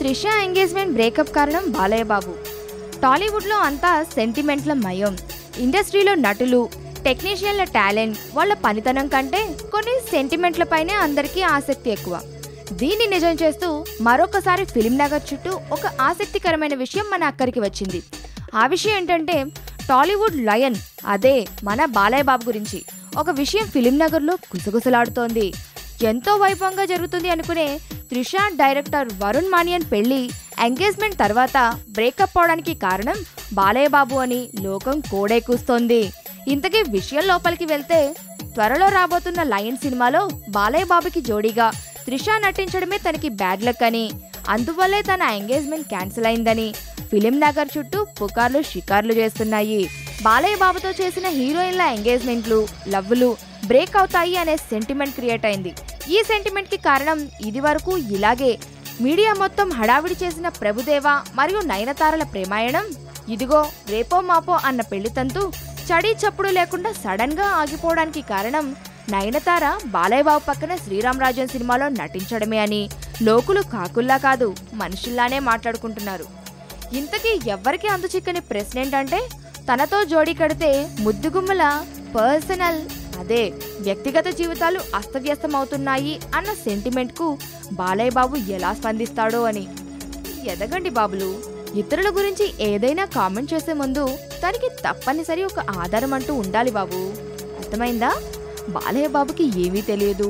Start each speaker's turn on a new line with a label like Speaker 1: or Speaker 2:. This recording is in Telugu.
Speaker 1: త్రిష ఎంగేజ్మెంట్ బ్రేకప్ కారణం బాలయ్య బాబు. టాలీవుడ్లో అంతా సెంటిమెంట్ల మయం. ఇండస్ట్రీలో నటులు, టెక్నీషియన్ల టాలెంట్, వాళ్ళ పనితనం కంటే కొన్ని సెంటిమెంట్లపైనే అందరికీ ఆసక్తి ఎక్కువ. దీన్ని నిజం చేస్తూ మరొకసారి ఫిలిం నగర్ చుట్టూ ఒక ఆసక్తికరమైన విషయం మన అక్కడికి వచ్చింది. ఆ విషయం ఏంటంటే టాలీవుడ్ లయన్, అదే మన బాలయ్య బాబు గురించి ఒక విషయం ఫిలిం నగర్లో గుసగుసలాడుతోంది. ఎంతో వైభవంగా జరుగుతుంది అనుకునే త్రిష డైరెక్టర్ వరుణ్ మానియన్ పెళ్లి ఎంగేజ్మెంట్ తర్వాత బ్రేకప్ అవడానికి కారణం బాలయ్య బాబు అని లోకం కోడే కూస్తోంది. ఇంతకీ విషయం లోపలికి వెళ్తే త్వరలో రాబోతున్న లయన్ సినిమాలో బాలయ్య బాబుకి జోడీగా త్రిష నటించడమే తనకి బ్యాడ్ లక్ అని, అందువల్లే తన ఎంగేజ్మెంట్ క్యాన్సిల్ అయిందని ఫిలిం నగర్ చుట్టూ పుకార్లు షికార్లు చేస్తున్నాయి. బాలయ్య బాబుతో చేసిన హీరోయిన్ల ఎంగేజ్మెంట్లు, లవ్లు బ్రేక్ అవుతాయి అనే సెంటిమెంట్ క్రియేట్ అయింది. ఈ సెంటిమెంట్ కి కారణం ఇది వరకు ఇలాగే మీడియా మొత్తం హడావిడి చేసిన ప్రభుదేవ మరియు నయనతారల ప్రేమాయణం, ఇదిగో రేపో మాపో అన్న పెళ్లి తంతు చడీ చప్పుడు లేకుండా సడన్ గా ఆగిపోవడానికి కారణం నయనతార బాలయ్య బాబు పక్కన శ్రీరామరాజన్ సినిమాలో నటించడమే అని లోకులు కాకుల్లా కాదు మనుషుల్లానే మాట్లాడుకుంటున్నారు. ఇంతకీ ఎవ్వరికి అందుచిక్కని ప్రశ్న ఏంటంటే తనతో జోడీ కడితే ముద్దుగుమ్మల పర్సనల్, అదే వ్యక్తిగత జీవితాలు అస్తవ్యస్తమవుతున్నాయి అన్న సెంటిమెంట్ కు బాలయ్య బాబు ఎలా స్పందిస్తాడో అని. ఎదగండి బాబులు, ఇతరుల గురించి ఏదైనా కామెంట్ చేసే ముందు దానికి తప్పనిసరి ఒక ఆధారం అంటూ ఉండాలి బాబు. అర్థమైందా? బాలయ్య బాబుకి ఏమీ తెలియదు.